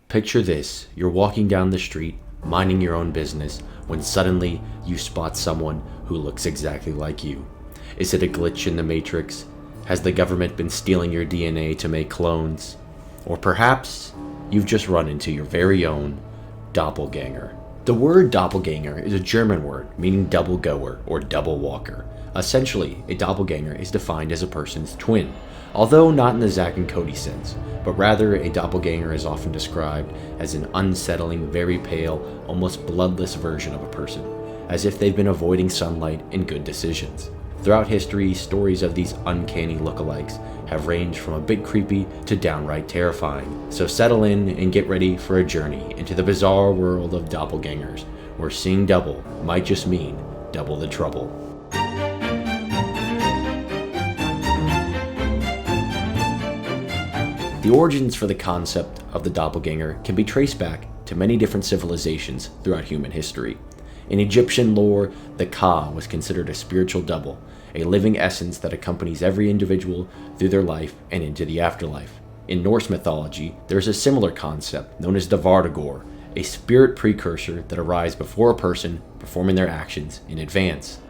Picture this, you're walking down the street, minding your own business, when suddenly you spot someone who looks exactly like you. Is it a glitch in the Matrix? Has the government been stealing your DNA to make clones? Or perhaps you've just run into your very own doppelganger. The word doppelganger is a German word meaning double goer or double walker. Essentially, a doppelganger is defined as a person's twin, although not in the Zack and Cody sense, but rather a doppelganger is often described as an unsettling, very pale, almost bloodless version of a person, as if they've been avoiding sunlight and good decisions. Throughout history, stories of these uncanny lookalikes have ranged from a bit creepy to downright terrifying. So settle in and get ready for a journey into the bizarre world of doppelgangers, where seeing double might just mean double the trouble. The origins for the concept of the doppelganger can be traced back to many different civilizations throughout human history. In Egyptian lore, the Ka was considered a spiritual double, a living essence that accompanies every individual through their life and into the afterlife. In Norse mythology, there is a similar concept known as the Vardagor, a spirit precursor that arrives before a person performing their actions in advance.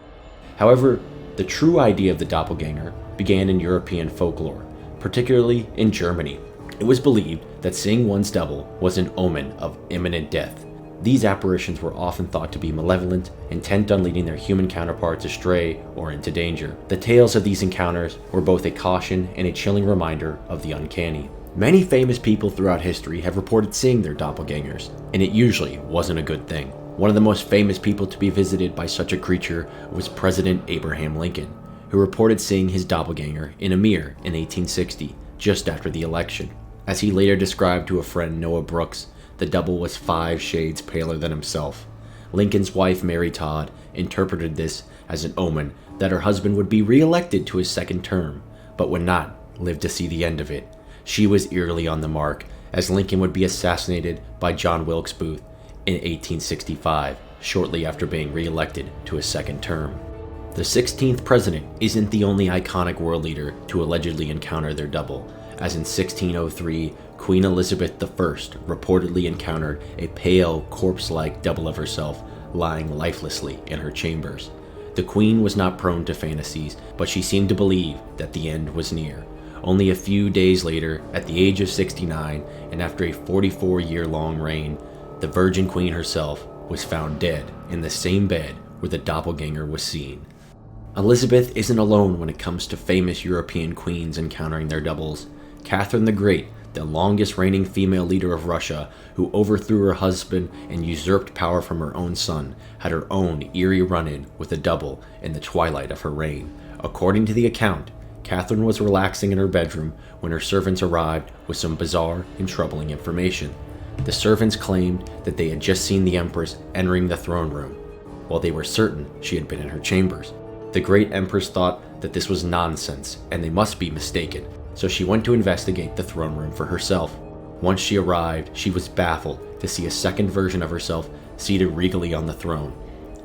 However, the true idea of the doppelganger began in European folklore, particularly in Germany. It was believed that seeing one's double was an omen of imminent death. These apparitions were often thought to be malevolent, intent on leading their human counterparts astray or into danger. The tales of these encounters were both a caution and a chilling reminder of the uncanny. Many famous people throughout history have reported seeing their doppelgangers, and it usually wasn't a good thing. One of the most famous people to be visited by such a creature was President Abraham Lincoln, who reported seeing his doppelganger in a mirror in 1860, just after the election. As he later described to a friend, Noah Brooks, the double was 5 shades paler than himself. Lincoln's wife, Mary Todd, interpreted this as an omen that her husband would be re-elected to his second term, but would not live to see the end of it. She was eerily on the mark, as Lincoln would be assassinated by John Wilkes Booth in 1865, shortly after being re-elected to his second term. The 16th president isn't the only iconic world leader to allegedly encounter their double, as in 1603, Queen Elizabeth I reportedly encountered a pale, corpse-like double of herself lying lifelessly in her chambers. The Queen was not prone to fantasies, but she seemed to believe that the end was near. Only a few days later, at the age of 69, and after a 44-year-long reign, the Virgin Queen herself was found dead in the same bed where the doppelganger was seen. Elizabeth isn't alone when it comes to famous European queens encountering their doubles. Catherine the Great, the longest reigning female leader of Russia, who overthrew her husband and usurped power from her own son, had her own eerie run-in with a double in the twilight of her reign. According to the account, Catherine was relaxing in her bedroom when her servants arrived with some bizarre and troubling information. The servants claimed that they had just seen the Empress entering the throne room, while they were certain she had been in her chambers. The great Empress thought that this was nonsense and they must be mistaken, so she went to investigate the throne room for herself. Once she arrived, she was baffled to see a second version of herself seated regally on the throne.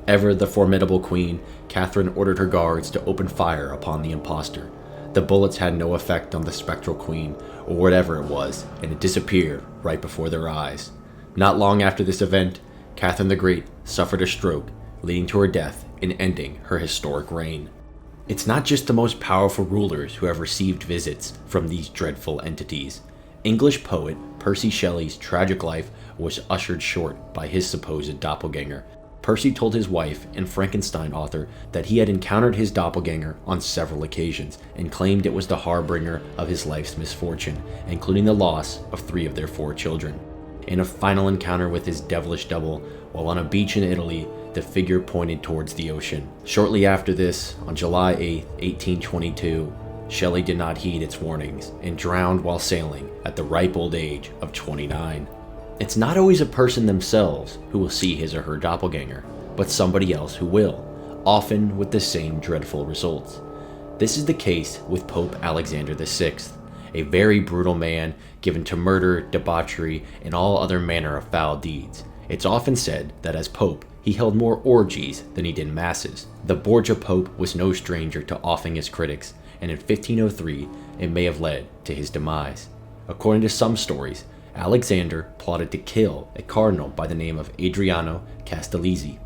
Ever the formidable queen, Catherine ordered her guards to open fire upon the impostor. The bullets had no effect on the spectral queen, or whatever it was, and it disappeared right before their eyes. Not long after this event, Catherine the Great suffered a stroke, leading to her death and ending her historic reign. It's not just the most powerful rulers who have received visits from these dreadful entities. English poet Percy Shelley's tragic life was ushered short by his supposed doppelganger. Percy told his wife and Frankenstein author that he had encountered his doppelganger on several occasions and claimed it was the harbinger of his life's misfortune, including the loss of 3 of their 4 children. In a final encounter with his devilish double, while on a beach in Italy, the figure pointed towards the ocean. Shortly after this, on July 8, 1822, Shelley did not heed its warnings and drowned while sailing at the ripe old age of 29. It's not always a person themselves who will see his or her doppelganger, but somebody else who will, often with the same dreadful results. This is the case with Pope Alexander VI, a very brutal man given to murder, debauchery, and all other manner of foul deeds. It's often said that as Pope, he held more orgies than he did masses. The Borgia Pope was no stranger to offing his critics, and in 1503, it may have led to his demise. According to some stories, Alexander plotted to kill a cardinal by the name of Adriano Castellizzi.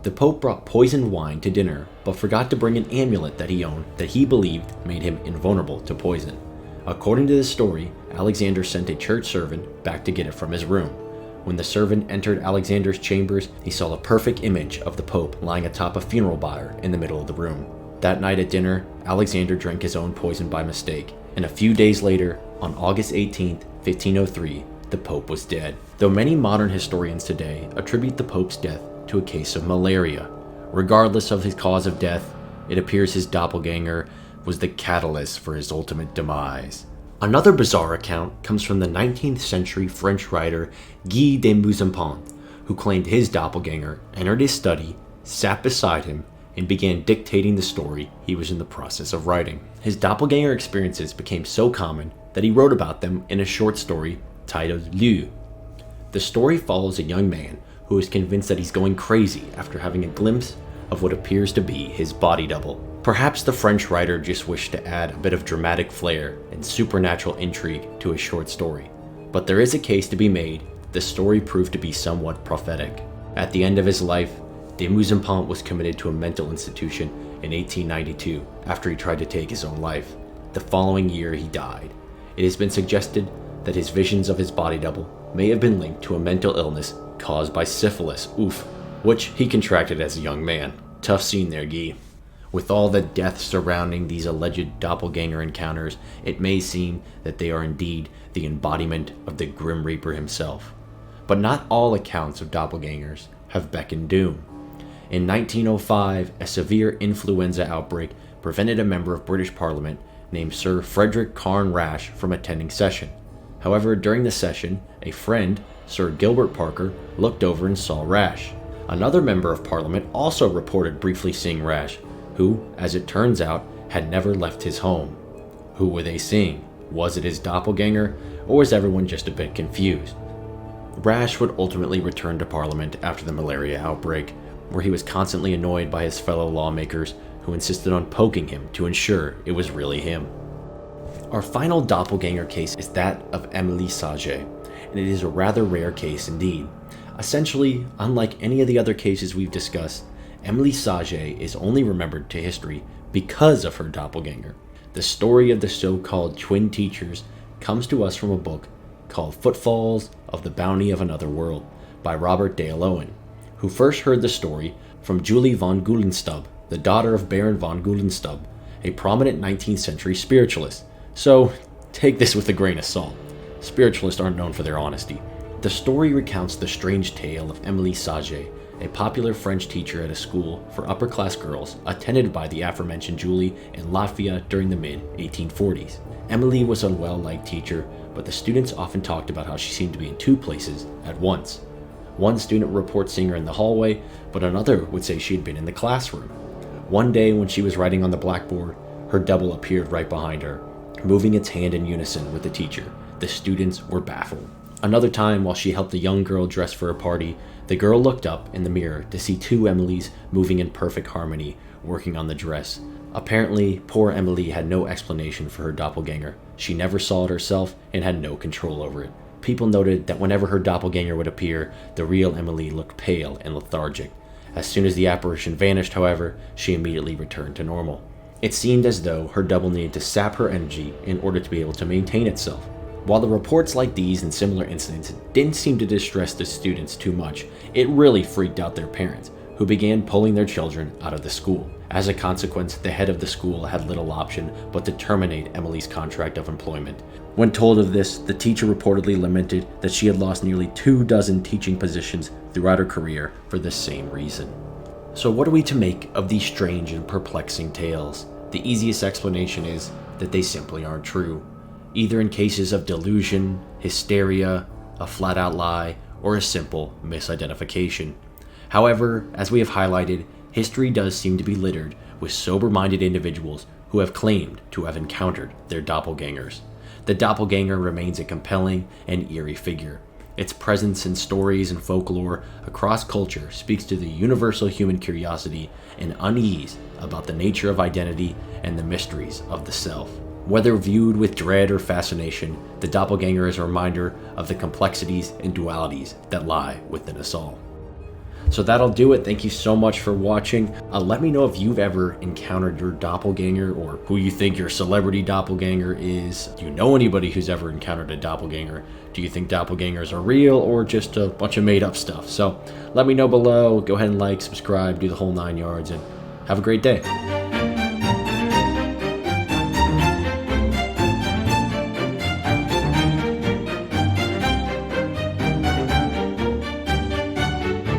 The Pope brought poisoned wine to dinner, but forgot to bring an amulet that he owned that he believed made him invulnerable to poison. According to this story, Alexander sent a church servant back to get it from his room. When the servant entered Alexander's chambers, he saw a perfect image of the Pope lying atop a funeral pyre in the middle of the room. That night at dinner, Alexander drank his own poison by mistake, and a few days later, on August 18, 1503, the Pope was dead. Though many modern historians today attribute the Pope's death to a case of malaria, regardless of his cause of death, it appears his doppelganger was the catalyst for his ultimate demise. Another bizarre account comes from the 19th century French writer Guy de Maupassant, who claimed his doppelganger entered his study, sat beside him, and began dictating the story he was in the process of writing. His doppelganger experiences became so common that he wrote about them in a short story titled Lieu. The story follows a young man who is convinced that he's going crazy after having a glimpse of what appears to be his body double. Perhaps the French writer just wished to add a bit of dramatic flair and supernatural intrigue to his short story, but there is a case to be made that the story proved to be somewhat prophetic. At the end of his life, de Maupassant was committed to a mental institution in 1892 after he tried to take his own life. The following year he died. It has been suggested that his visions of his body double may have been linked to a mental illness caused by syphilis, which he contracted as a young man. Tough scene there, Guy. With all the death surrounding these alleged doppelganger encounters, it may seem that they are indeed the embodiment of the Grim Reaper himself. But not all accounts of doppelgangers have beckoned doom. In 1905, a severe influenza outbreak prevented a member of British Parliament named Sir Frederick Carn Rash from attending session. However, during the session, a friend, Sir Gilbert Parker, looked over and saw Rash. Another member of Parliament also reported briefly seeing Rash, who, as it turns out, had never left his home. Who were they seeing? Was it his doppelganger, or was everyone just a bit confused? Rash would ultimately return to Parliament after the malaria outbreak, where he was constantly annoyed by his fellow lawmakers who insisted on poking him to ensure it was really him. Our final doppelganger case is that of Emily Sagee, and it is a rather rare case indeed. Essentially, unlike any of the other cases we've discussed, Emily Sagee is only remembered to history because of her doppelganger. The story of the so-called twin teachers comes to us from a book called Footfalls of the Bounty of Another World by Robert Dale Owen, who first heard the story from Julie von Guldenstub, the daughter of Baron von Guldenstub, a prominent 19th century spiritualist. So, take this with a grain of salt. Spiritualists aren't known for their honesty. The story recounts the strange tale of Emily Sagee, a popular French teacher at a school for upper-class girls attended by the aforementioned Julie in Latvia during the mid-1840s. Emily was a well-liked teacher, but the students often talked about how she seemed to be in two places at once. One student would report seeing her in the hallway, but another would say she had been in the classroom. One day when she was writing on the blackboard, her double appeared right behind her, moving its hand in unison with the teacher. The students were baffled. Another time, while she helped a young girl dress for a party, the girl looked up in the mirror to see two Emilys moving in perfect harmony, working on the dress. Apparently, poor Emily had no explanation for her doppelganger. She never saw it herself and had no control over it. People noted that whenever her doppelganger would appear, the real Emily looked pale and lethargic. As soon as the apparition vanished, however, she immediately returned to normal. It seemed as though her double needed to sap her energy in order to be able to maintain itself. While the reports like these and similar incidents didn't seem to distress the students too much, it really freaked out their parents, who began pulling their children out of the school. As a consequence, the head of the school had little option but to terminate Emily's contract of employment. When told of this, the teacher reportedly lamented that she had lost nearly 24 teaching positions throughout her career for the same reason. So what are we to make of these strange and perplexing tales? The easiest explanation is that they simply aren't true, either in cases of delusion, hysteria, a flat-out lie, or a simple misidentification. However, as we have highlighted, history does seem to be littered with sober-minded individuals who have claimed to have encountered their doppelgangers. The doppelganger remains a compelling and eerie figure. Its presence in stories and folklore across culture speaks to the universal human curiosity and unease about the nature of identity and the mysteries of the self. Whether viewed with dread or fascination, the doppelganger is a reminder of the complexities and dualities that lie within us all. So that'll do it. Thank you so much for watching. Let me know if you've ever encountered your doppelganger or who you think your celebrity doppelganger is. Do you know anybody who's ever encountered a doppelganger? Do you think doppelgangers are real or just a bunch of made up stuff? So let me know below. Go ahead and like, subscribe, do the whole 9 yards, and have a great day.